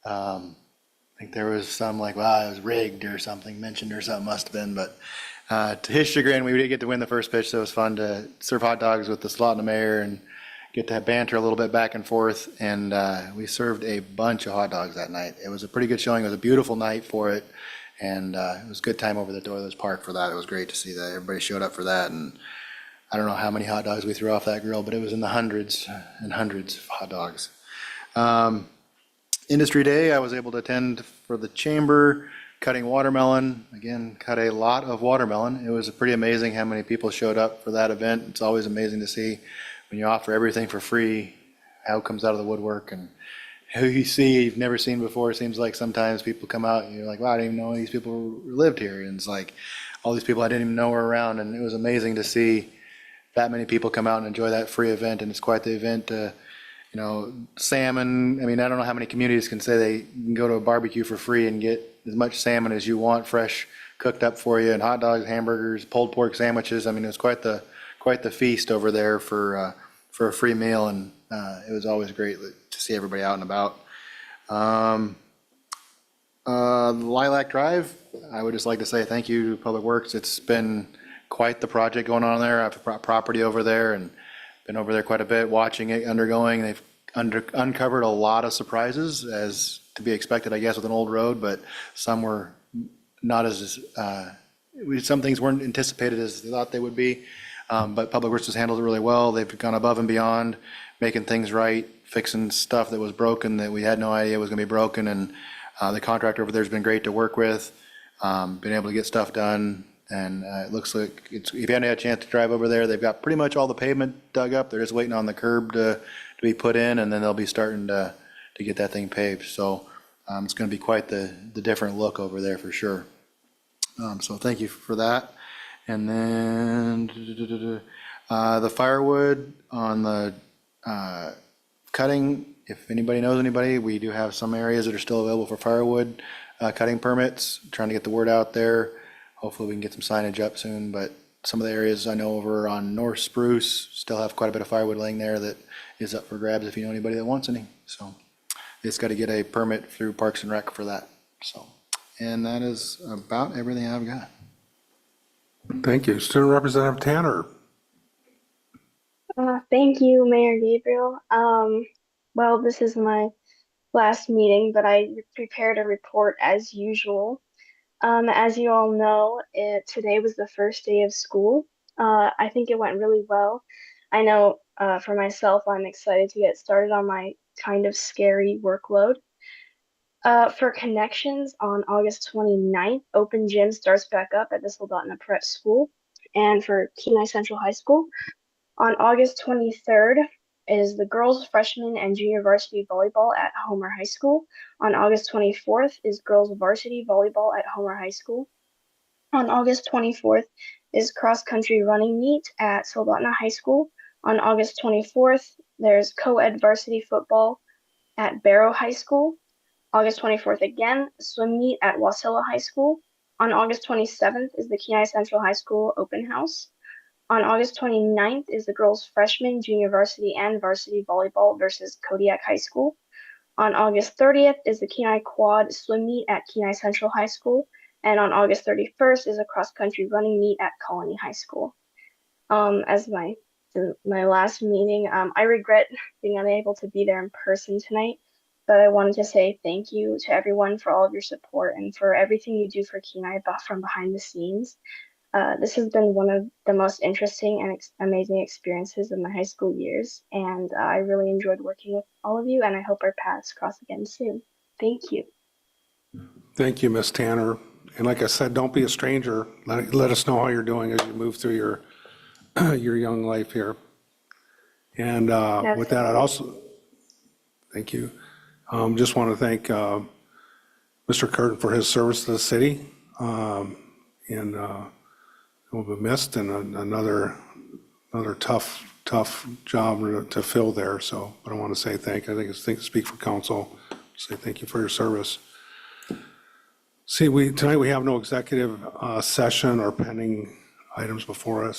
I think there was some like, wow, it was rigged or something mentioned or something must have been, but to his chagrin, we did get to win the first pitch, so it was fun to serve hot dogs with the Soldotna mayor and get to have banter a little bit back and forth, and we served a bunch of hot dogs that night. It was a pretty good showing. It was a beautiful night for it, and it was a good time over the Doylers Park for that. It was great to see that everybody showed up for that, and I don't know how many hot dogs we threw off that grill, but it was in the hundreds and hundreds of hot dogs. Industry Day, I was able to attend for the chamber, cutting watermelon. Again, cut a lot of watermelon. It was pretty amazing how many people showed up for that event. It's always amazing to see when you offer everything for free, how it comes out of the woodwork and who you see you've never seen before. It seems like sometimes people come out and you're like, wow, I didn't even know these people lived here. And it's like all these people I didn't even know were around. And it was amazing to see that many people come out and enjoy that free event. And it's quite the event. Salmon, I mean, I don't know how many communities can say they can go to a barbecue for free and get as much salmon as you want, fresh, cooked up for you, and hot dogs, hamburgers, pulled pork sandwiches. I mean, it was quite the feast over there for a free meal, and it was always great to see everybody out and about. Lilac Drive, I would just like to say thank you to Public Works. It's been quite the project going on there. I have a property over there and been over there quite a bit, watching it undergoing. They've uncovered a lot of surprises, as to be expected, I guess, with an old road, but some were not as, some things weren't anticipated as they thought they would be. But Public Works has handled it really well. They've gone above and beyond, making things right, fixing stuff that was broken that we had no idea was going to be broken. And the contractor over there has been great to work with, been able to get stuff done. And it looks like if you haven't had a chance to drive over there, they've got pretty much all the pavement dug up. They're just waiting on the curb to be put in, and then they'll be starting to to get that thing paved. So it's going to be quite the different look over there for sure. So thank you for that. And then the firewood on the cutting, if anybody knows anybody, we do have some areas that are still available for firewood cutting permits, trying to get the word out there. Hopefully we can get some signage up soon, but some of the areas I know over on North Spruce still have quite a bit of firewood laying there that is up for grabs if you know anybody that wants any. So it's got to get a permit through Parks and Rec for that. So, and that is about everything I've got. Thank you. Student Representative Tanner. Thank you, Mayor Gabriel. Well, this is my last meeting, but I prepared a report as usual. As you all know, today was the first day of school. I think it went really well. I know for myself, I'm excited to get started on my kind of scary workload. For connections, on August 29th, Open Gym starts back up at the Soldotna Prep School. And for Kenai Central High School, on August 23rd is the girls freshman and junior varsity volleyball at Homer High School. On August 24th is girls varsity volleyball at Homer High School. On August 24th is cross-country running meet at Soldotna High School. On August 24th, there's co-ed varsity football at Barrow High School. August 24th again, swim meet at Wasilla High School. On August 27th is the Kenai Central High School open house. On August 29th is the girls freshman, junior varsity, and varsity volleyball versus Kodiak High School. On August 30th is the Kenai Quad swim meet at Kenai Central High School. And on August 31st is a cross-country running meet at Colony High School. As my last meeting, I regret being unable to be there in person tonight, but I wanted to say thank you to everyone for all of your support and for everything you do for Kenai from behind the scenes. This has been one of the most interesting and amazing experiences of my high school years, and I really enjoyed working with all of you, and I hope our paths cross again soon. Thank you. Thank you, Ms. Tanner. And like I said, don't be a stranger. Let us know how you're doing as you move through your your young life here. And with that, I'd also, thank you. Just want to thank Mr. Curtin for his service to the city. And will be missed, and another tough job to fill there. So, but I want to say I think speak for council, say thank you for your service. See, tonight we have no executive session or pending items before us.